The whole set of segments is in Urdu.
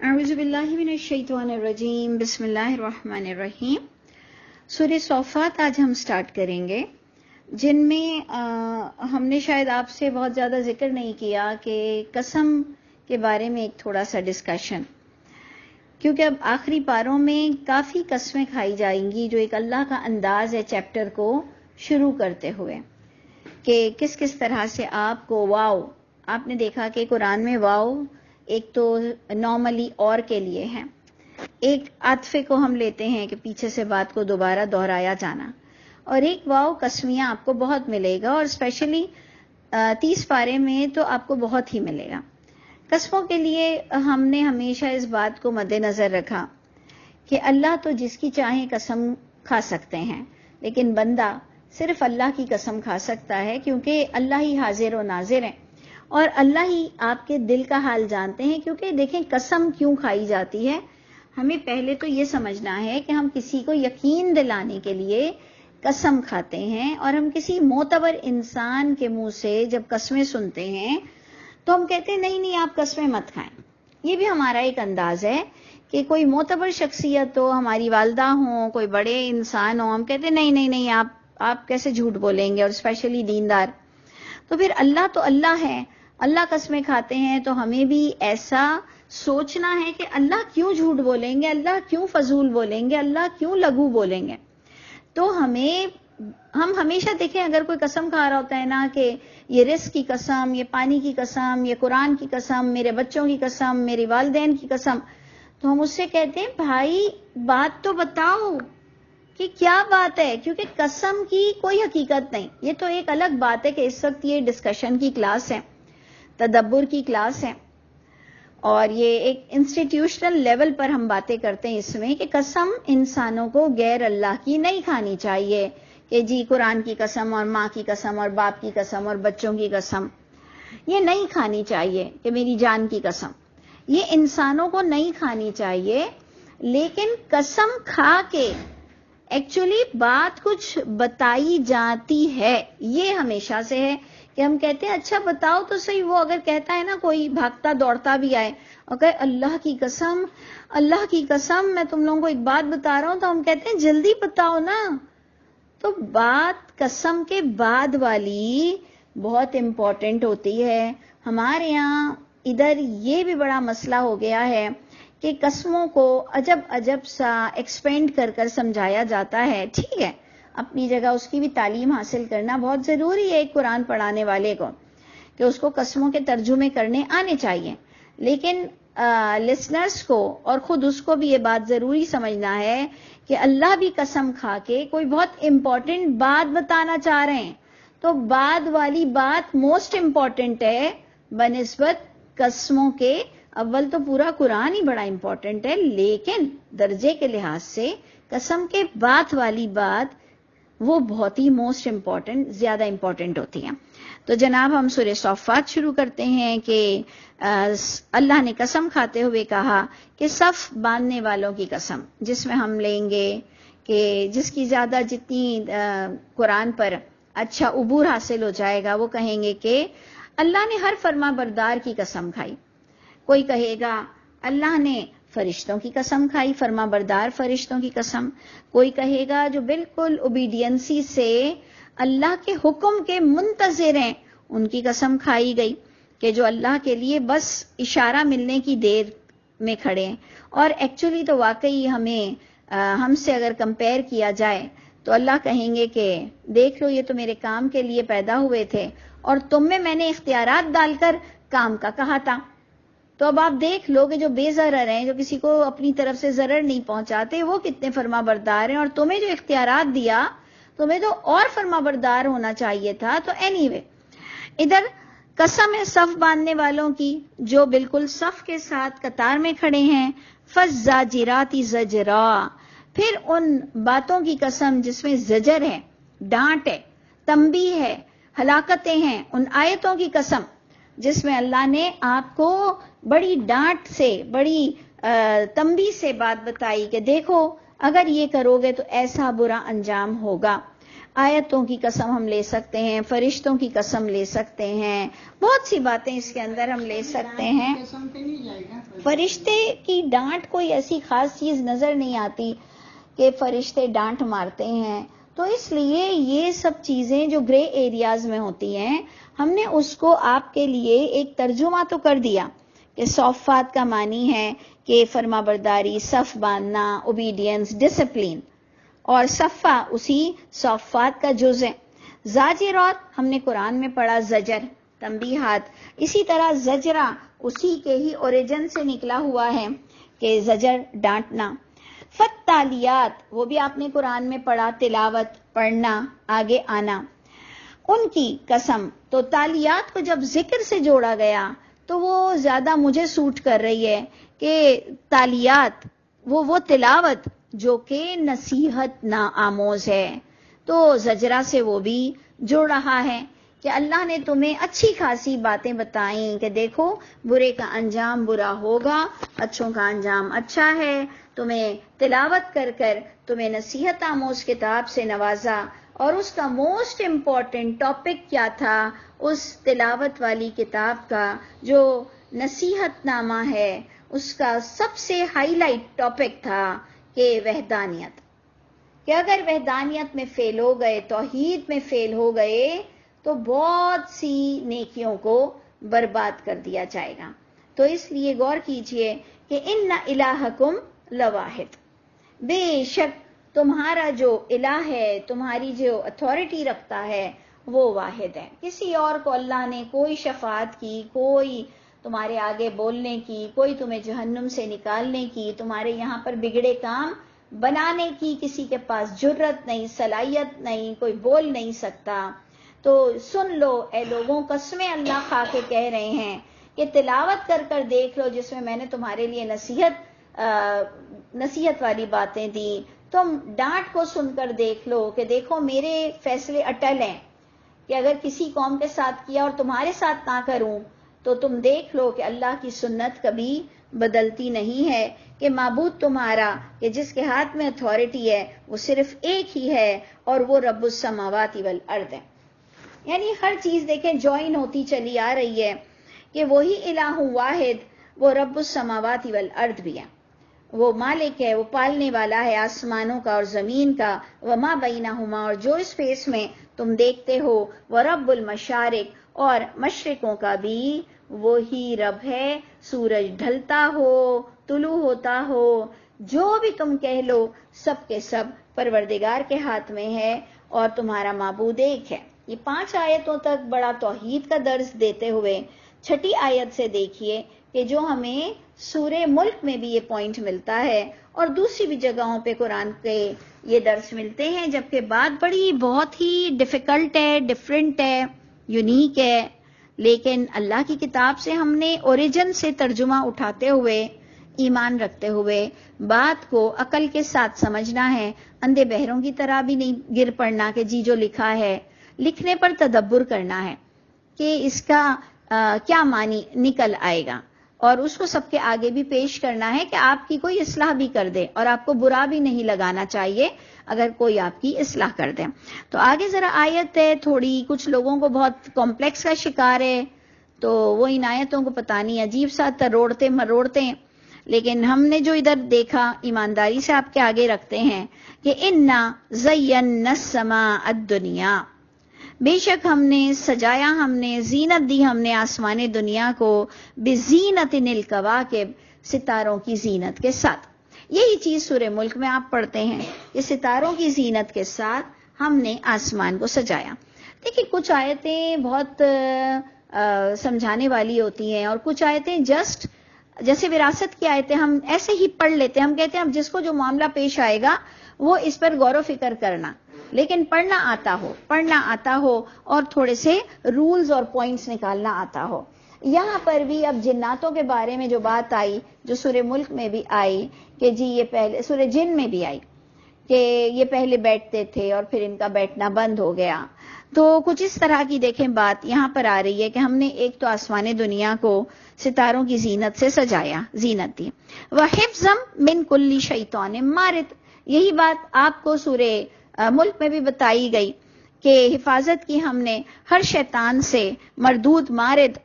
اعوذ باللہ من الشیطان الرجیم، بسم اللہ الرحمن الرحیم۔ سورہ صافات آج ہم سٹارٹ کریں گے، جن میں ہم نے شاید آپ سے بہت زیادہ ذکر نہیں کیا کہ قسم کے بارے میں ایک تھوڑا سا ڈسکشن، کیونکہ اب آخری پاروں میں کافی قسمیں کھائی جائیں گی، جو ایک اللہ کا انداز ہے چیپٹر کو شروع کرتے ہوئے کہ کس کس طرح سے آپ کو واو، آپ نے دیکھا کہ قرآن میں واو ایک تو نارملی اور کے لیے ہے، ایک عاطفے کو ہم لیتے ہیں کہ پیچھے سے بات کو دوبارہ دہرایا جانا، اور ایک واو قسمیہ آپ کو بہت ملے گا، اور اسپیشلی 30 پارے میں تو آپ کو بہت ہی ملے گا۔ قسموں کے لیے ہم نے ہمیشہ اس بات کو مد نظر رکھا کہ اللہ تو جس کی چاہیں قسم کھا سکتے ہیں، لیکن بندہ صرف اللہ کی قسم کھا سکتا ہے، کیونکہ اللہ ہی حاضر و ناظر ہے اور اللہ ہی آپ کے دل کا حال جانتے ہیں۔ کیونکہ دیکھیں قسم کیوں کھائی جاتی ہے، ہمیں پہلے تو یہ سمجھنا ہے کہ ہم کسی کو یقین دلانے کے لیے قسم کھاتے ہیں، اور ہم کسی معتبر انسان کے منہ سے جب قسمیں سنتے ہیں تو ہم کہتے ہیں نہیں آپ قسمیں مت کھائیں۔ یہ بھی ہمارا ایک انداز ہے کہ کوئی معتبر شخصیت ہو، ہماری والدہ ہوں، کوئی بڑے انسان ہوں، ہم کہتے ہیں نہیں آپ کیسے جھوٹ بولیں گے، اور اسپیشلی دیندار۔ تو پھر اللہ تو اللہ ہے، اللہ قسمیں کھاتے ہیں، تو ہمیں بھی ایسا سوچنا ہے کہ اللہ کیوں جھوٹ بولیں گے، اللہ کیوں فضول بولیں گے، اللہ کیوں لغو بولیں گے۔ تو ہم ہمیشہ دیکھیں، اگر کوئی قسم کھا رہا ہوتا ہے نا کہ یہ رزق کی قسم، یہ پانی کی قسم، یہ قرآن کی قسم، میرے بچوں کی قسم، میری والدین کی قسم، تو ہم اس سے کہتے ہیں بھائی بات تو بتاؤ کہ کیا بات ہے، کیونکہ قسم کی کوئی حقیقت نہیں۔ یہ تو ایک الگ بات ہے کہ اس وقت یہ ڈسکشن کی کلاس ہے، تدبر کی کلاس ہے، اور یہ ایک انسٹیٹیوشنل لیول پر ہم باتیں کرتے ہیں اس میں کہ قسم انسانوں کو غیر اللہ کی نہیں کھانی چاہیے، کہ جی قرآن کی قسم اور ماں کی قسم اور باپ کی قسم اور بچوں کی قسم یہ نہیں کھانی چاہیے، کہ میری جان کی قسم یہ انسانوں کو نہیں کھانی چاہیے۔ لیکن قسم کھا کے ایکچولی بات کچھ بتائی جاتی ہے، یہ ہمیشہ سے ہے کہ ہم کہتے ہیں اچھا بتاؤ تو صحیح۔ وہ اگر کہتا ہے نا، کوئی بھاگتا دوڑتا بھی آئے اور کہے اللہ کی قسم میں تم لوگوں کو ایک بات بتا رہا ہوں، تو ہم کہتے ہیں جلدی بتاؤ نا۔ تو بات قسم کے بعد والی بہت امپورٹنٹ ہوتی ہے۔ ہمارے یہاں ادھر یہ بھی بڑا مسئلہ ہو گیا ہے کہ قسموں کو عجب سا ایکسپینڈ کر سمجھایا جاتا ہے۔ ٹھیک ہے، اپنی جگہ اس کی بھی تعلیم حاصل کرنا بہت ضروری ہے ایک قرآن پڑھانے والے کو، کہ اس کو قسموں کے ترجمے کرنے آنے چاہیے، لیکن لسنرز کو اور خود اس کو بھی یہ بات ضروری سمجھنا ہے کہ اللہ بھی قسم کھا کے کوئی بہت امپورٹنٹ بات بتانا چاہ رہے ہیں، تو بعد والی بات موسٹ امپورٹنٹ ہے بنسبت قسموں کے۔ اول تو پورا قرآن ہی بڑا امپورٹنٹ ہے، لیکن درجے کے لحاظ سے قسم کے بعد والی بات وہ بہت ہی موسٹ امپورٹنٹ، زیادہ امپورٹنٹ ہوتی ہے۔ تو جناب ہم سورہ صافات شروع کرتے ہیں کہ اللہ نے قسم کھاتے ہوئے کہا کہ صف باندھنے والوں کی قسم، جس میں ہم لیں گے کہ جس کی زیادہ جتنی قرآن پر اچھا عبور حاصل ہو جائے گا، وہ کہیں گے کہ اللہ نے ہر فرما بردار کی قسم کھائی۔ کوئی کہے گا اللہ نے فرشتوں کی قسم کھائی، فرما بردار فرشتوں کی قسم۔ کوئی کہے گا جو بالکل اوبیڈینسی سے اللہ کے حکم کے منتظر ہیں، ان کی قسم کھائی گئی، کہ جو اللہ کے لیے بس اشارہ ملنے کی دیر میں کھڑے ہیں۔ اور ایکچولی تو واقعی ہم سے اگر کمپیئر کیا جائے تو اللہ کہیں گے کہ دیکھ لو، یہ تو میرے کام کے لیے پیدا ہوئے تھے، اور تم میں نے اختیارات ڈال کر کام کا کہا تھا۔ تو اب آپ دیکھ لو کہ جو بے ضرر ہیں، جو کسی کو اپنی طرف سے ضرر نہیں پہنچاتے، وہ کتنے فرما بردار ہیں، اور تمہیں جو اختیارات دیا تمہیں تو اور فرما بردار ہونا چاہیے تھا۔ تو اینی وے ادھر قسم ہے صف باندھنے والوں کی، جو بالکل صف کے ساتھ قطار میں کھڑے ہیں۔ فالزاجرات زجرا، پھر ان باتوں کی قسم جس میں زجر ہے، ڈانٹ ہے، تنبیہ ہے، ہلاکتیں ہیں، ان آیتوں کی قسم جس میں اللہ نے آپ کو بڑی ڈانٹ سے، بڑی تنبیہ سے بات بتائی کہ دیکھو اگر یہ کرو گے تو ایسا برا انجام ہوگا۔ آیتوں کی قسم ہم لے سکتے ہیں، فرشتوں کی قسم لے سکتے ہیں، بہت سی باتیں اس کے اندر ہم لے سکتے ہیں۔ فرشتے کی ڈانٹ کوئی ایسی خاص چیز نظر نہیں آتی کہ فرشتے ڈانٹ مارتے ہیں، تو اس لیے یہ سب چیزیں جو گرے ایریاز میں ہوتی ہیں، ہم نے اس کو آپ کے لیے ایک ترجمہ تو کر دیا کہ صفات کا معنی ہے کہ فرما برداری، صف باندھنا، اوبیڈینس، ڈسپلین، اور صفا اسی صفات کا جز ہے۔ زاجرات ہم نے قرآن میں پڑھا، زجر، تنبیہات، اسی طرح زجرہ اسی کے ہی اوریجن سے نکلا ہوا ہے کہ زجر ڈانٹنا۔ فتالیات وہ بھی آپ نے قرآن میں پڑھا، تلاوت، پڑھنا، آگے آنا۔ ان کی قسم، تو تالیات کو جب ذکر سے جوڑا گیا تو وہ زیادہ مجھے سوٹ کر رہی ہے کہ تالیات وہ تلاوت جو کہ نصیحت آموز ہے، تو زجرہ سے وہ بھی جڑ رہا ہے کہ اللہ نے تمہیں اچھی خاصی باتیں بتائیں کہ دیکھو برے کا انجام برا ہوگا، اچھوں کا انجام اچھا ہے، تمہیں تلاوت کر کر تمہیں نصیحت آموز کتاب سے نوازا، اور اس کا موسٹ امپورٹنٹ ٹاپک کیا تھا اس تلاوت والی کتاب کا جو نصیحت نامہ ہے، اس کا سب سے ہائی لائٹ ٹاپک تھا کہ وحدانیت، کہ اگر وحدانیت میں فیل ہو گئے، توحید میں فیل ہو گئے، تو بہت سی نیکیوں کو برباد کر دیا جائے گا۔ تو اس لیے غور کیجئے کہ ان الہکم لواحد، بے شک تمہارا جو الہ ہے، تمہاری جو اتھارٹی رکھتا ہے، وہ واحد ہے۔ کسی اور کو اللہ نے کوئی شفاعت کی، کوئی تمہارے آگے بولنے کی، کوئی تمہیں جہنم سے نکالنے کی، تمہارے یہاں پر بگڑے کام بنانے کی کسی کے پاس جرت نہیں، صلاحیت نہیں، کوئی بول نہیں سکتا۔ تو سن لو اے لوگوں، قسمیں اللہ کھا کے کہہ رہے ہیں کہ تلاوت کر کر دیکھ لو جس میں نے تمہارے لیے نصیحت والی باتیں دی، تم ڈانٹ کو سن کر دیکھ لو کہ دیکھو میرے فیصلے اٹل ہیں کہ اگر کسی قوم کے ساتھ کیا اور تمہارے ساتھ نہ کروں تو تم دیکھ لو کہ اللہ کی سنت کبھی بدلتی نہیں ہے، کہ معبود تمہارا کہ جس کے ہاتھ میں اتھارٹی ہے وہ صرف ایک ہی ہے، اور وہ رب السماوات والارض ہے۔ یعنی ہر چیز دیکھیں جوائن ہوتی چلی آ رہی ہے کہ وہی الہ واحد، وہ رب السماوات والارض بھی ہے، وہ مالک ہے، وہ پالنے والا ہے آسمانوں کا اور زمین کا، وما بینہما، اور جو اس فیس میں تم دیکھتے ہو، ورب المشارق، اور مشرقوں کا بھی وہی رب ہے، سورج ڈھلتا ہو، طلوع ہوتا ہو، جو بھی تم کہہ لو، سب کے سب پروردگار کے ہاتھ میں ہے، اور تمہارا معبود ایک ہے۔ یہ 5 آیتوں تک بڑا توحید کا درس دیتے ہوئے 6 آیت سے دیکھیے کہ جو ہمیں سورہ ملک میں بھی یہ پوائنٹ ملتا ہے، اور دوسری بھی جگہوں پہ قرآن کے یہ درس ملتے ہیں، جبکہ بات بڑی بہت ہی ڈیفیکلٹ ہے، ڈیفرنٹ ہے، یونیک ہے، لیکن اللہ کی کتاب سے ہم نے اوریجن سے ترجمہ اٹھاتے ہوئے، ایمان رکھتے ہوئے بات کو عقل کے ساتھ سمجھنا ہے، اندھے بہروں کی طرح بھی نہیں گر پڑنا کہ جی جو لکھا ہے، لکھنے پر تدبر کرنا ہے کہ اس کا کیا معنی نکل آئے گا، اور اس کو سب کے آگے بھی پیش کرنا ہے کہ آپ کی کوئی اصلاح بھی کر دے، اور آپ کو برا بھی نہیں لگانا چاہیے اگر کوئی آپ کی اصلاح کر دے۔ تو آگے ذرا آیت ہے تھوڑی، کچھ لوگوں کو بہت کمپلیکس کا شکار ہے، تو وہ ان آیتوں کو پتہ نہیں عجیب سا تروڑتے مروڑتے ہیں، لیکن ہم نے جو ادھر دیکھا ایمانداری سے آپ کے آگے رکھتے ہیں کہ انا زینا السماء الدنیا، بے شک ہم نے سجایا، ہم نے زینت دی، ہم نے آسمان دنیا کو بزینت الکواکب، ستاروں کی زینت کے ساتھ۔ یہی چیز سورہ ملک میں آپ پڑھتے ہیں کہ ستاروں کی زینت کے ساتھ ہم نے آسمان کو سجایا۔ دیکھیں کچھ آیتیں بہت سمجھانے والی ہوتی ہیں، اور کچھ آیتیں جسٹ جیسے وراثت کی آیتیں ہم ایسے ہی پڑھ لیتے ہیں، ہم کہتے ہیں اب جس کو جو معاملہ پیش آئے گا وہ اس پر غور و فکر کرنا، لیکن پڑھنا آتا ہو اور تھوڑے سے رولز اور پوائنٹس نکالنا آتا ہو۔ یہاں پر بھی اب جناتوں کے بارے میں جو بات آئی، جو سورہ ملک میں بھی آئی کہ جی یہ پہلے سورہ جن میں بھی آئی کہ یہ پہلے بیٹھتے تھے اور پھر ان کا بیٹھنا بند ہو گیا، تو کچھ اس طرح کی دیکھیں بات یہاں پر آ رہی ہے کہ ہم نے ایک تو آسمان دنیا کو ستاروں کی زینت سے سجایا، زینت دی، وَحِفْظًا مِّن كُلِّ شَيْطَانٍ مَارِدٍ، یہی بات آپ کو سورہ ملک میں بھی بتائی گئی کہ حفاظت کی ہم نے ہر شیطان سے، مردود مارد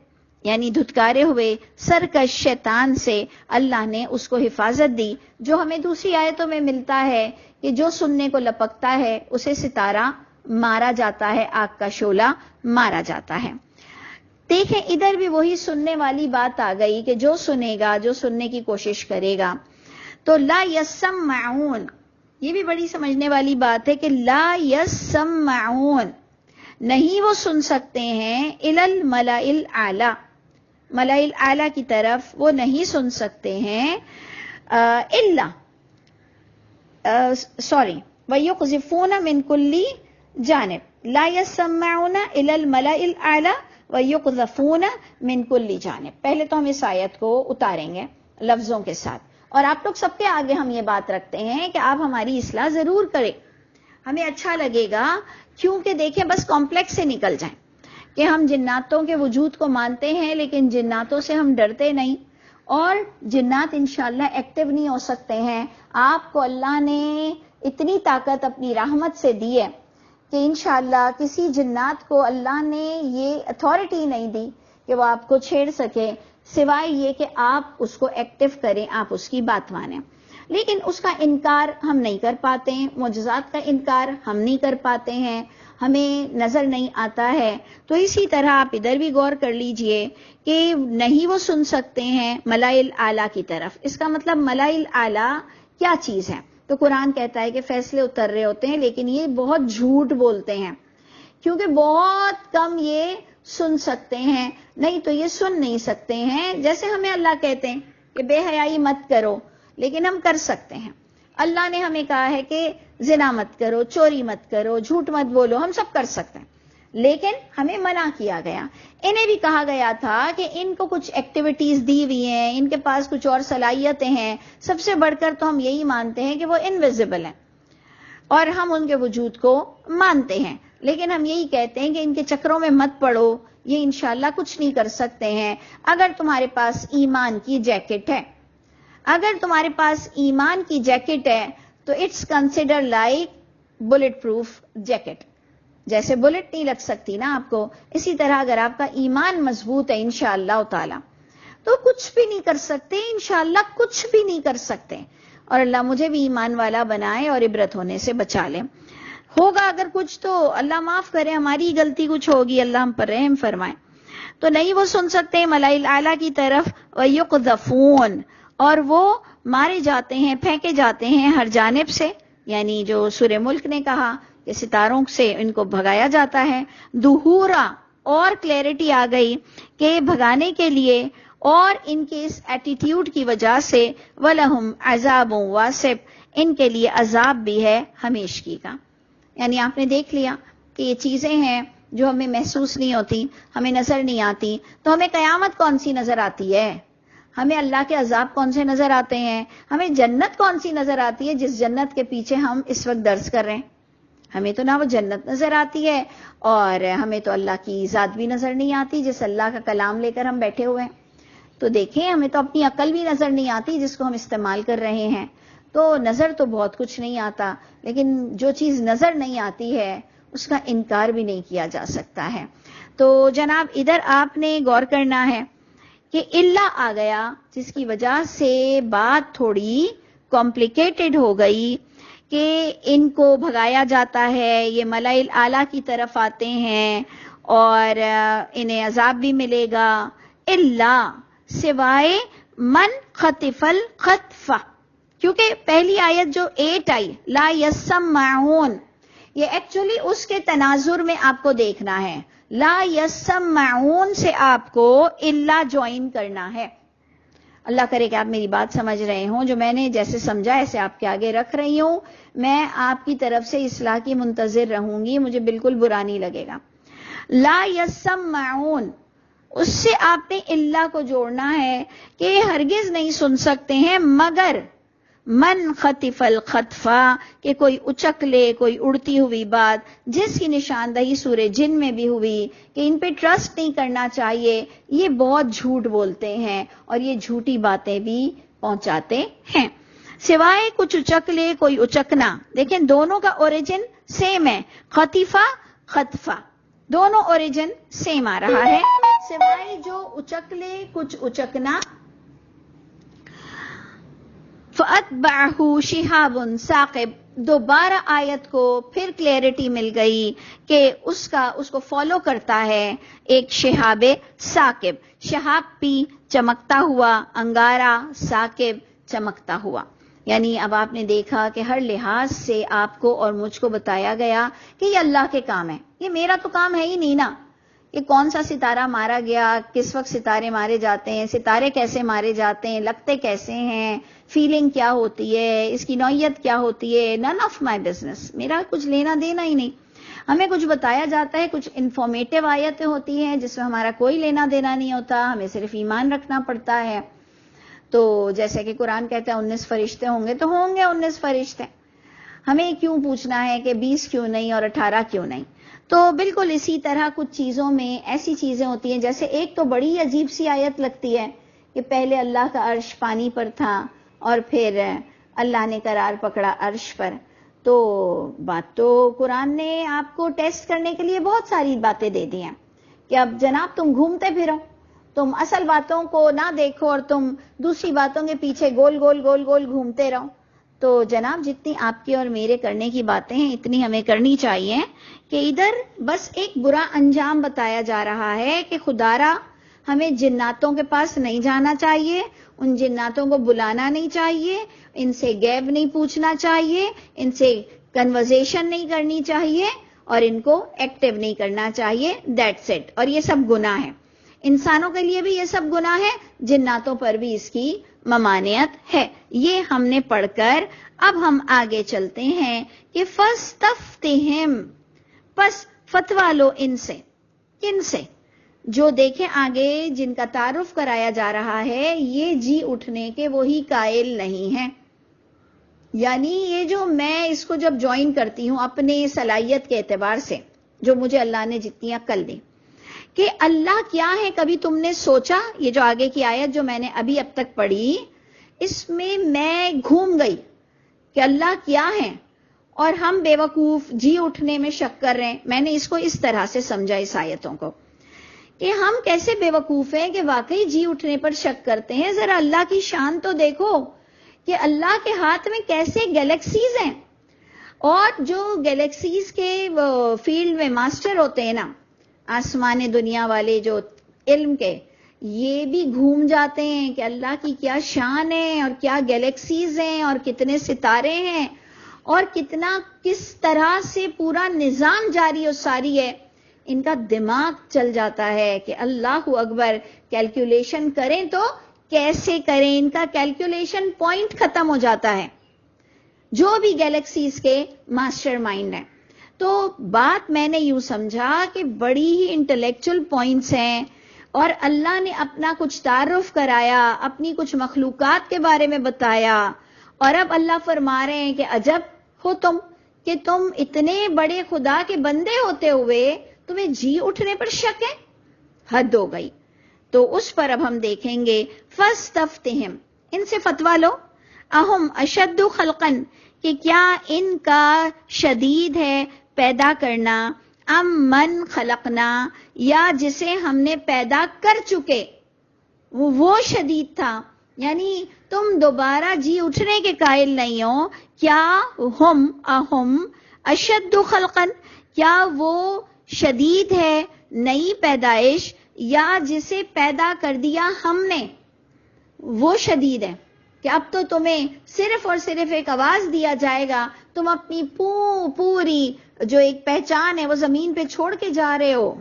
یعنی دھتکارے ہوئے سرکش شیطان سے اللہ نے اس کو حفاظت دی، جو ہمیں دوسری آیتوں میں ملتا ہے کہ جو سننے کو لپکتا ہے اسے ستارہ مارا جاتا ہے، آگ کا شعلہ مارا جاتا ہے۔ دیکھیں ادھر بھی وہی سننے والی بات آ گئی کہ جو سنے گا، جو سننے کی کوشش کرے گا، تو لا یسمعون، یہ بھی بڑی سمجھنے والی بات ہے کہ لا یسمعون، نہیں وہ سن سکتے ہیں الی الملأ الاعلی، ملأ الاعلی کی طرف وہ نہیں سن سکتے ہیں، الا وَيُقْذِفُونَ مِنْ كُلِّ جانب، لا يسمعون الی الملأ الاعلی وَيُقْذَفُونَ مِنْ كُلِّ جانب۔ پہلے تو ہم اس آیت کو اتاریں گے لفظوں کے ساتھ، اور آپ لوگ سب کے آگے ہم یہ بات رکھتے ہیں کہ آپ ہماری اصلاح ضرور کریں، ہمیں اچھا لگے گا، کیونکہ دیکھیں بس کمپلیکس سے نکل جائیں کہ ہم جناتوں کے وجود کو مانتے ہیں لیکن جناتوں سے ہم ڈرتے نہیں، اور جنات انشاءاللہ ایکٹیو نہیں ہو سکتے ہیں۔ آپ کو اللہ نے اتنی طاقت اپنی رحمت سے دی ہے کہ انشاءاللہ کسی جنات کو اللہ نے یہ اتھارٹی نہیں دی کہ وہ آپ کو چھیڑ سکے، سوائے یہ کہ آپ اس کو ایکٹیو کریں، آپ اس کی بات مانیں، لیکن اس کا انکار ہم نہیں کر پاتے ہیں، معجزات کا انکار ہم نہیں کر پاتے ہیں، ہمیں نظر نہیں آتا ہے۔ تو اسی طرح آپ ادھر بھی غور کر لیجئے کہ نہیں وہ سن سکتے ہیں ملأ الاعلی کی طرف، اس کا مطلب ملأ الاعلی کیا چیز ہے؟ تو قرآن کہتا ہے کہ فیصلے اتر رہے ہوتے ہیں، لیکن یہ بہت جھوٹ بولتے ہیں، کیونکہ بہت کم یہ سن سکتے ہیں، نہیں تو یہ سن نہیں سکتے ہیں۔ جیسے ہمیں اللہ کہتے ہیں کہ بے حیائی مت کرو، لیکن ہم کر سکتے ہیں۔ اللہ نے ہمیں کہا ہے کہ زنا مت کرو، چوری مت کرو، جھوٹ مت بولو، ہم سب کر سکتے ہیں، لیکن ہمیں منع کیا گیا۔ انہیں بھی کہا گیا تھا کہ ان کو کچھ ایکٹیویٹیز دی ہوئی ہیں، ان کے پاس کچھ اور صلاحیتیں ہیں، سب سے بڑھ کر تو ہم یہی مانتے ہیں کہ وہ انویزیبل ہیں، اور ہم ان کے وجود کو مانتے ہیں، لیکن ہم یہی کہتے ہیں کہ ان کے چکروں میں مت پڑو، یہ انشاءاللہ کچھ نہیں کر سکتے ہیں۔ اگر تمہارے پاس ایمان کی جیکٹ ہے، اگر تمہارے پاس ایمان کی جیکٹ ہے تو it's consider like bullet proof jacket, جیسے بلٹ نہیں لگ سکتی نا آپ کو، اسی طرح اگر آپ کا ایمان مضبوط ہے انشاءاللہ تعالی تو کچھ بھی نہیں کر سکتے، انشاءاللہ کچھ بھی نہیں کر سکتے۔ اور اللہ مجھے بھی ایمان والا بنائے اور عبرت ہونے سے بچا لے۔ ہوگا اگر کچھ تو اللہ معاف کرے، ہماری غلطی کچھ ہوگی، اللہ ہم پر رحم فرمائے۔ تو نہیں وہ سن سکتے ملأ الاعلی کی طرف، وَيُقْذَفُونَ، اور وہ مارے جاتے ہیں، پھینکے جاتے ہیں ہر جانب سے، یعنی جو سورہ ملک نے کہا کہ ستاروں سے ان کو بھگایا جاتا ہے۔ دُحُورًا، اور کلیئرٹی آ گئی کہ بھگانے کے لیے، اور ان کے اس ایٹیٹیوڈ کی وجہ سے وَلَهُمْ عَذَابٌ وَاصِبٌ، ان کے لیے عذاب بھی ہے ہمیشگی کا۔ یعنی آپ نے دیکھ لیا کہ یہ چیزیں ہیں جو ہمیں محسوس نہیں ہوتی، ہمیں نظر نہیں آتی، تو ہمیں قیامت کون سی نظر آتی ہے؟ ہمیں اللہ کے عذاب کون سے نظر آتے ہیں؟ ہمیں جنت کون سی نظر آتی ہے جس جنت کے پیچھے ہم اس وقت درس کر رہے ہیں؟ ہمیں تو نہ وہ جنت نظر آتی ہے، اور ہمیں تو اللہ کی ذات بھی نظر نہیں آتی جس اللہ کا کلام لے کر ہم بیٹھے ہوئے ہیں۔ تو دیکھیں ہمیں تو اپنی عقل بھی نظر نہیں آتی جس کو ہم استعمال کر رہے ہیں۔ تو نظر تو بہت کچھ نہیں آتا، لیکن جو چیز نظر نہیں آتی ہے اس کا انکار بھی نہیں کیا جا سکتا ہے۔ تو جناب ادھر آپ نے غور کرنا ہے کہ اللہ آ گیا جس کی وجہ سے بات تھوڑی کمپلیکیٹڈ ہو گئی کہ ان کو بھگایا جاتا ہے، یہ ملأ الاعلی کی طرف آتے ہیں اور انہیں عذاب بھی ملے گا، اللہ سوائے من خطف الخطفہ، کیونکہ پہلی آیت جو 8 آئی لا یسمعون، یہ ایکچولی اس کے تناظر میں آپ کو دیکھنا ہے، لا یسمعون سے آپ کو اللہ جوائن کرنا ہے۔ اللہ کرے کہ آپ میری بات سمجھ رہے ہوں، جو میں نے جیسے سمجھا ایسے آپ کے آگے رکھ رہی ہوں۔ میں آپ کی طرف سے اصلاح کی منتظر رہوں گی، مجھے بالکل برا نہیں لگے گا۔ لا یسمعون، اس سے آپ نے اللہ کو جوڑنا ہے کہ ہرگز نہیں سن سکتے ہیں مگر من خطف الخطفہ، کہ کوئی اچک لے، کوئی اڑتی ہوئی بات، جس کی نشاندہی سورہ جن میں بھی ہوئی کہ ان پہ ٹرسٹ نہیں کرنا چاہیے، یہ بہت جھوٹ بولتے ہیں اور یہ جھوٹی باتیں بھی پہنچاتے ہیں۔ سوائے کچھ اچک لے، کوئی اچکنا، دیکھیں دونوں کا اوریجن سیم ہے، خطیفہ خطفہ، دونوں اوریجن سیم آ رہا ہے، سوائے جو اچکلے کچھ اچکنا. فَأَتْبَعَهُ شِهَابٌ ثَاقِبٌ، دوبارہ آیت کو پھر کلیئرٹی مل گئی کہ اس کو فالو کرتا ہے ایک شہاب ثاقب. شہاب بھی چمکتا ہوا، انگارہ، ثاقب چمکتا ہوا. یعنی اب آپ نے دیکھا کہ ہر لحاظ سے آپ کو اور مجھ کو بتایا گیا کہ یہ اللہ کے کام ہے، یہ میرا تو کام ہے ہی نہیں نا. یہ کون سا ستارہ مارا گیا، کس وقت ستارے مارے جاتے ہیں، ستارے کیسے مارے جاتے ہیں، لگتے کیسے ہیں، فیلنگ کیا ہوتی ہے، اس کی نوعیت کیا ہوتی ہے، نن آف مائی بزنس، میرا کچھ لینا دینا ہی نہیں. ہمیں کچھ بتایا جاتا ہے، کچھ انفارمیٹیو آیتیں ہوتی ہیں جس میں ہمارا کوئی لینا دینا نہیں ہوتا، ہمیں صرف ایمان رکھنا پڑتا ہے. تو جیسے کہ قرآن کہتا ہے 19 فرشتے ہوں گے تو ہوں گے 19 فرشتے، ہمیں کیوں پوچھنا ہے کہ 20 کیوں نہیں اور 18 کیوں نہیں. تو بالکل اسی طرح کچھ چیزوں میں ایسی چیزیں ہوتی ہیں، جیسے ایک تو بڑی عجیب سی آیت لگتی ہے کہ پہلے اللہ کا عرش پانی پر تھا اور پھر اللہ نے قرار پکڑا عرش پر. تو بات تو قرآن نے آپ کو ٹیسٹ کرنے کے لیے بہت ساری باتیں دے دی ہیں کہ اب جناب تم گھومتے پھرو، تم اصل باتوں کو نہ دیکھو اور تم دوسری باتوں کے پیچھے گول گول گول گول گھومتے رہو. تو جناب جتنی آپ کی اور میرے کرنے کی باتیں ہیں اتنی ہمیں کرنی چاہیے کہ ادھر بس ایک برا انجام بتایا جا رہا ہے کہ خدارا ہمیں جناتوں کے پاس نہیں جانا چاہیے، ان جناتوں کو بلانا نہیں چاہیے، ان سے غیب نہیں پوچھنا چاہیے، ان سے کنورزیشن نہیں کرنی چاہیے اور ان کو ایکٹیو نہیں کرنا چاہیے. That's it. اور یہ سب گناہ ہے، انسانوں کے لیے بھی یہ سب گناہ ہے، جناتوں پر بھی اس کی ممانعت ہے. یہ ہم نے پڑھ کر اب ہم آگے چلتے ہیں کہ فَاسْتَفْتِهِمْ، پس فتویٰ لو ان سے. کن سے؟ جو دیکھیں آگے جن کا تعارف کرایا جا رہا ہے یہ جی اٹھنے کے وہی قائل نہیں ہیں. یعنی یہ جو میں اس کو جب جوائن کرتی ہوں اپنے صلاحیت کے اعتبار سے، جو مجھے اللہ نے جتنی عقل دی، کہ اللہ کیا ہے، کبھی تم نے سوچا؟ یہ جو آگے کی آیت جو میں نے ابھی اب تک پڑھی، اس میں میں گھوم گئی کہ اللہ کیا ہے اور ہم بے وقوف جی اٹھنے میں شک کر رہے ہیں. میں نے اس کو اس طرح سے سمجھا اس آیتوں کو کہ ہم کیسے بے وقوف ہیں کہ واقعی جی اٹھنے پر شک کرتے ہیں. ذرا اللہ کی شان تو دیکھو کہ اللہ کے ہاتھ میں کیسے گیلیکسیز ہیں، اور جو گیلیکسیز کے فیلڈ میں ماسٹر ہوتے ہیں نا، آسمان دنیا والے جو علم کے، یہ بھی گھوم جاتے ہیں کہ اللہ کی کیا شان ہے اور کیا گیلیکسیز ہیں اور کتنے ستارے ہیں اور کس طرح سے پورا نظام جاری و ساری ہے. ان کا دماغ چل جاتا ہے کہ اللہ اکبر، کیلکولیشن کریں تو کیسے کریں، ان کا کیلکولیشن پوائنٹ ختم ہو جاتا ہے جو بھی گیلیکسیز کے ماسٹر مائنڈ ہیں. تو بات میں نے یوں سمجھا کہ بڑی ہی انٹلیکچل پوائنٹس ہیں اور اللہ نے اپنا کچھ تعارف کرایا، اپنی کچھ مخلوقات کے بارے میں بتایا، اور اب اللہ فرما رہے ہیں کہ عجب ہو تم کہ تم اتنے بڑے خدا کے بندے ہوتے ہوئے تمہیں جی اٹھنے پر شک ہے. حد ہو گئی. تو اس پر اب ہم دیکھیں گے فَاسْتَفْتِهِمْ، ان سے فتویٰ لو. اہم اشد خلقن، کہ کیا ان کا شدید ہے پیدا کرنا، ام من خلقنا، یا جسے ہم نے پیدا کر چکے وہ شدید تھا. یعنی تم دوبارہ جی اٹھنے کے قائل نہیں ہو. کیا اہم اشد خلقن، کیا وہ شدید ہے نئی پیدائش، یا جسے پیدا کر دیا ہم نے وہ شدید ہے کہ اب تو تمہیں صرف اور صرف ایک آواز دیا جائے گا، تم اپنی پوری جو ایک پہچان ہے وہ زمین پہ چھوڑ کے جا رہے ہو،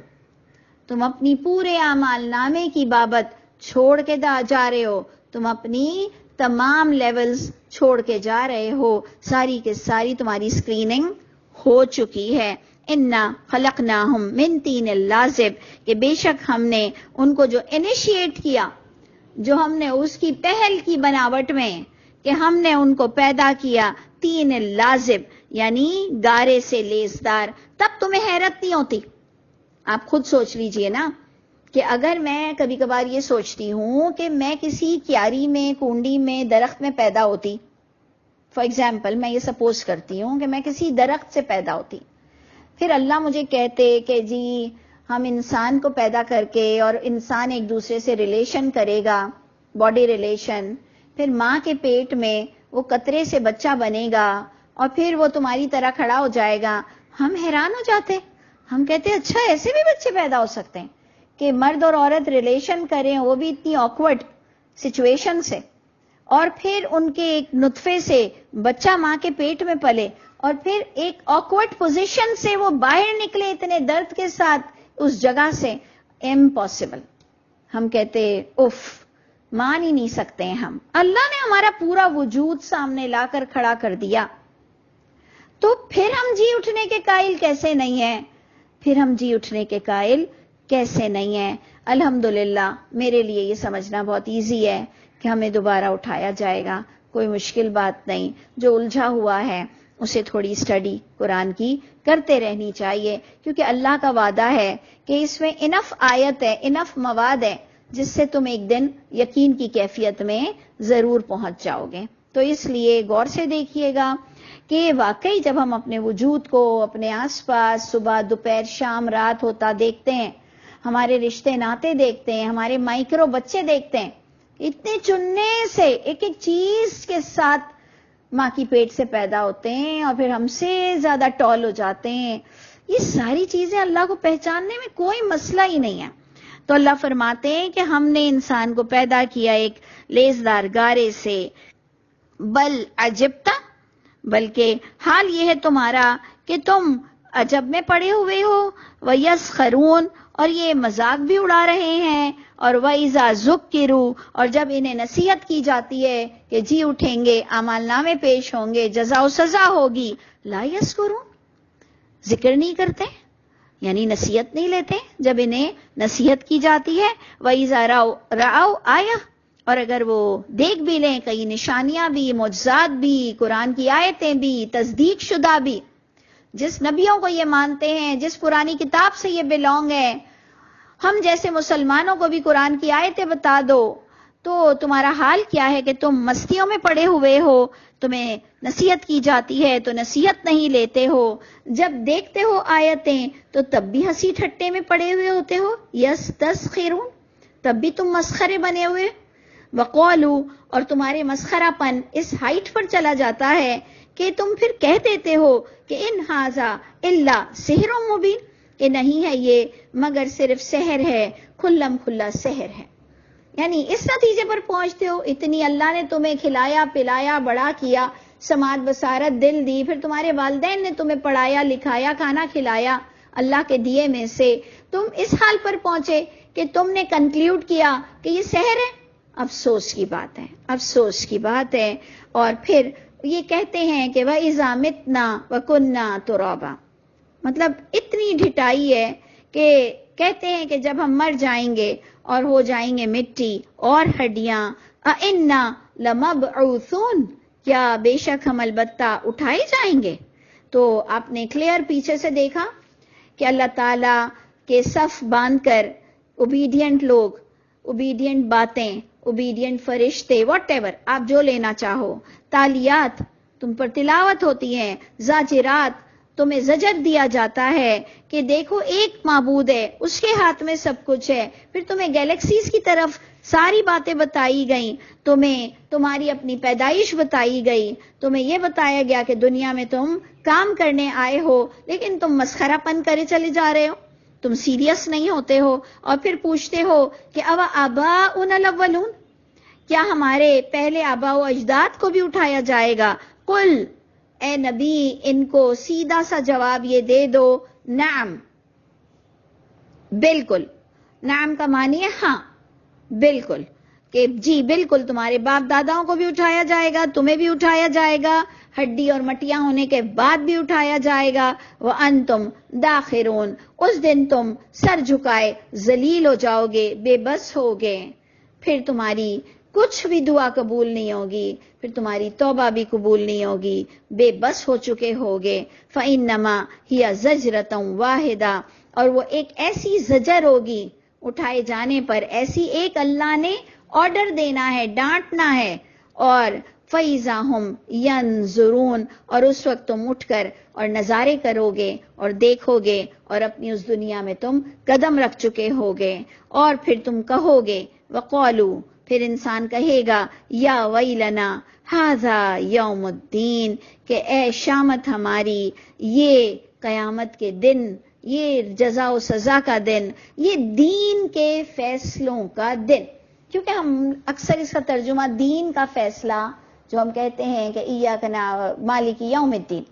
تم اپنی پورے اعمال نامے کی بابت چھوڑ کے جا رہے ہو، تم اپنی تمام لیولز چھوڑ کے جا رہے ہو، ساری کے ساری تمہاری سکریننگ ہو چکی ہے. انا خلقناہم من طین لازب، کہ بے شک ہم نے ان کو جو انیشیٹ کیا، جو ہم نے اس کی پہل کی بناوٹ میں کہ ہم نے ان کو پیدا کیا تین لازب، یعنی گارے سے لیسدار. تب تمہیں حیرت نہیں ہوتی؟ آپ خود سوچ لیجئے نا کہ اگر میں کبھی کبھار یہ سوچتی ہوں کہ میں کسی کیاری میں، کنڈی میں، درخت میں پیدا ہوتی، فار ایگزامپل میں یہ سپوز کرتی ہوں کہ میں کسی درخت سے پیدا ہوتی، پھر اللہ مجھے کہتے کہ جی ہم انسان کو پیدا کر کے اور انسان ایک دوسرے سے ریلیشن کرے گا، باڈی ریلیشن، پھر ماں کے پیٹ میں وہ قطرے سے بچہ بنے گا اور پھر وہ تمہاری طرح کھڑا ہو جائے گا، ہم حیران ہو جاتے. ہم کہتے اچھا ایسے بھی بچے پیدا ہو سکتے ہیں کہ مرد اور عورت ریلیشن کریں، وہ بھی اتنی آکورڈ سچویشن سے، اور پھر ان کے ایک نطفے سے بچہ ماں کے پیٹ میں پلے اور پھر ایک آکورڈ پوزیشن سے وہ باہر نکلے اتنے درد کے ساتھ اس جگہ سے. امپاسبل. ہم کہتے اف، مان ہی نہیں سکتے ہیں ہم. اللہ نے ہمارا پورا وجود سامنے لا کر کھڑا کر دیا، تو پھر ہم جی اٹھنے کے قائل کیسے نہیں ہیں؟ پھر ہم جی اٹھنے کے قائل کیسے نہیں ہیں؟ الحمدللہ میرے لیے یہ سمجھنا بہت ایزی ہے کہ ہمیں دوبارہ اٹھایا جائے گا، کوئی مشکل بات نہیں. جو الجھا ہوا ہے اسے تھوڑی اسٹڈی قرآن کی کرتے رہنی چاہیے، کیونکہ اللہ کا وعدہ ہے کہ اس میں انف آیت ہے، انف مواد ہے جس سے تم ایک دن یقین کی کیفیت میں ضرور پہنچ جاؤ گے. تو اس لیے غور سے دیکھیے گا کہ واقعی جب ہم اپنے وجود کو اپنے آس پاس صبح دوپہر شام رات ہوتا دیکھتے ہیں، ہمارے رشتے ناتے دیکھتے ہیں، ہمارے مائکرو بچے دیکھتے ہیں، اتنے چننے سے ایک ایک چیز کے ساتھ ماں کی پیٹ سے پیدا ہوتے ہیں اور پھر ہم سے زیادہ ٹال ہو جاتے ہیں. یہ ساری چیزیں اللہ کو پہچاننے میں کوئی مسئلہ ہی نہیں ہے. تو اللہ فرماتے ہیں کہ ہم نے انسان کو پیدا کیا ایک لیزدار گارے سے. بل عجبتا، بلکہ حال یہ ہے تمہارا کہ تم عجب میں پڑے ہوئے ہو. وَيَسْخَرُونَ، اور یہ مذاق بھی اڑا رہے ہیں. اور وَإِذَا ذُكِّرُوا، اور جب انہیں نصیحت کی جاتی ہے کہ جی اٹھیں گے، اعمال نامے پیش ہوں گے، جزا و سزا ہوگی، لا يذکرون، ذکر نہیں کرتے، یعنی نصیحت نہیں لیتے جب انہیں نصیحت کی جاتی ہے. وَإِذَا رَأَوْا آیَةً، اور اگر وہ دیکھ بھی لیں کئی نشانیاں بھی، معجزات بھی، قرآن کی آیتیں بھی، تصدیق شدہ بھی، جس نبیوں کو یہ مانتے ہیں، جس پرانی کتاب سے یہ بلونگ ہے، ہم جیسے مسلمانوں کو بھی قرآن کی آیتیں بتا دو، تو تمہارا حال کیا ہے کہ تم مستیوں میں پڑے ہوئے ہو، تمہیں نصیحت کی جاتی ہے تو نصیحت نہیں لیتے ہو، جب دیکھتے ہو آیتیں تو تب بھی ہنسی ٹھٹے میں پڑے ہوئے ہوتے ہو. یستسخرون، تب بھی تم مسخرے بنے ہوئے. وقالوا، اور تمہارے مسخرہ پن اس ہائٹ پر چلا جاتا ہے کہ تم پھر کہہ دیتے ہو کہ ان ھذا الا سحر مبین، کہ نہیں ہے یہ مگر صرف سحر ہے، کھلم کھلا سحر ہے. یعنی اس نتیجے پر پہنچتے ہو، اتنی اللہ نے تمہیں کھلایا پلایا بڑا کیا، سماعت بصارت دل دی، پھر تمہارے والدین نے تمہیں پڑھایا لکھایا کھانا کھلایا اللہ کے دیے میں سے، تم اس حال پر پہنچے کہ تم نے کنکلیوڈ کیا کہ یہ سحر ہے. افسوس کی بات ہے، افسوس کی بات ہے. اور پھر یہ کہتے ہیں کہ وَإِذَا مِتْنَا وَكُنَّا تُرَابًا، مطلب اتنی ڈھٹائی ہے کہ کہتے ہیں کہ جب ہم مر جائیں گے اور ہو جائیں گے مٹی اور ہڈیاں، أَإِنَّا لَمَبْعُوثُونَ، کیا بے شک ہم البتہ اٹھائے جائیں گے. تو آپ نے کلیئر پیچھے سے دیکھا کہ اللہ تعالیٰ کے صف باندھ کر اوبیڈینٹ لوگ، اوبیڈینٹ باتیں، اوبیڈینٹ فرشتے، واٹ ایور آپ جو لینا چاہو، تالیات تم پر تلاوت ہوتی ہیں، زاجرات تمہیں زجر دیا جاتا ہے کہ دیکھو ایک معبود ہے، اس کے ہاتھ میں سب کچھ ہے. پھر تمہیں گیلیکسیز کی طرف ساری باتیں بتائی گئیں، تمہیں تمہاری اپنی پیدائش بتائی گئی، تمہیں یہ بتایا گیا کہ دنیا میں تم کام کرنے آئے ہو، لیکن تم مسخرہ پن کرے چلے جا رہے ہو، تم سیریس نہیں ہوتے ہو. اور پھر پوچھتے ہو کہ اَوَ آبَاؤُنَا الْأَوَّلُونَ، کیا ہمارے پہلے آباء و اجداد کو بھی اٹھایا جائے گا. قل، اے نبی ان کو سیدھا سا جواب یہ دے دو، نعم، بالکل. نعم کا معنی ہے ہاں، بالکل، کہ جی بالکل تمہارے باپ داداؤں کو بھی اٹھایا جائے گا، تمہیں بھی اٹھایا جائے گا، ہڈی اور مٹیاں ہونے کے بعد بھی اٹھایا جائے گا. وَأَنْتُمْ دَاخِرُونَ، اس دن تم سر جھکائے ذلیل ہو جاؤ گے، بے بس ہوگے، پھر تمہاری کچھ بھی دعا قبول نہیں ہوگی، پھر تمہاری توبہ بھی قبول نہیں ہوگی، بے بس ہو چکے ہوگے. فَإِنَّمَا هِيَ زَجْرَةٌ وَاحِدَةٌ، اور وہ ایک ایسی زجر ہوگی اٹھائے جانے پر، ایسی ایک اللہ نے آرڈر دینا ہے، ڈانٹنا ہے، اور فَإِذَا هُمْ يَنظُرُونَ، اور اس وقت تم اٹھ کر اور نظارے کرو گے اور دیکھو گے اور اپنی اس دنیا میں تم قدم رکھ چکے ہوگے، اور پھر تم کہو گے وَقَالُوا، پھر انسان کہے گا یا ویلنا ھذا یوم الدین، کہ اے شامت ہماری، یہ قیامت کے دن، یہ جزا و سزا کا دن، یہ دین کے فیصلوں کا دن. کیونکہ ہم اکثر اس کا ترجمہ دین کا فیصلہ جو ہم کہتے ہیں کہ ایاک مالک یوم الدین،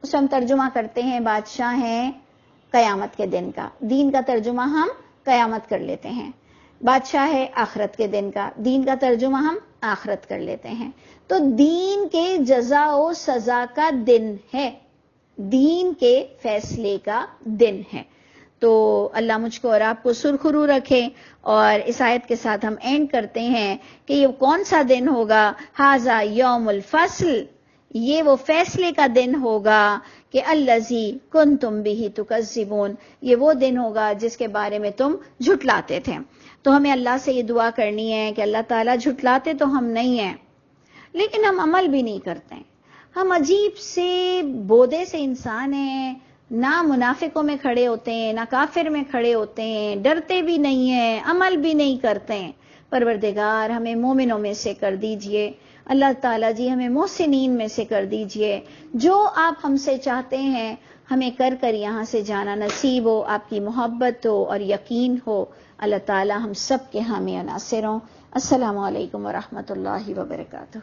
اس ہم ترجمہ کرتے ہیں بادشاہ ہیں قیامت کے دن کا. دین کا ترجمہ ہم قیامت کر لیتے ہیں. بادشاہ ہے آخرت کے دن کا، دین کا ترجمہ ہم آخرت کر لیتے ہیں. تو دین کے جزا و سزا کا دن ہے، دین کے فیصلے کا دن ہے. تو اللہ مجھ کو اور آپ کو سرخرو رکھے. اور اس آیت کے ساتھ ہم اینڈ کرتے ہیں کہ یہ کون سا دن ہوگا؟ ھذا یوم الفصل، یہ وہ فیصلے کا دن ہوگا کہ الذی کنتم بہ تکذبون، یہ وہ دن ہوگا جس کے بارے میں تم جھٹلاتے تھے. تو ہمیں اللہ سے یہ دعا کرنی ہے کہ اللہ تعالیٰ، جھٹلاتے تو ہم نہیں ہیں لیکن ہم عمل بھی نہیں کرتے ہیں. ہم عجیب سے بودے سے انسان ہیں، نہ منافقوں میں کھڑے ہوتے ہیں نہ کافر میں کھڑے ہوتے ہیں، ڈرتے بھی نہیں ہیں، عمل بھی نہیں کرتے ہیں. پروردگار ہمیں مومنوں میں سے کر دیجئے. اللہ تعالیٰ جی ہمیں محسنین میں سے کر دیجئے. جو آپ ہم سے چاہتے ہیں ہمیں کر کر یہاں سے جانا نصیب ہو، آپ کی محبت ہو اور یقین ہو. اللہ تعالیٰ ہم سب کے حامی و ناصر ہوں. السلام علیکم ورحمۃ اللہ وبرکاتہ.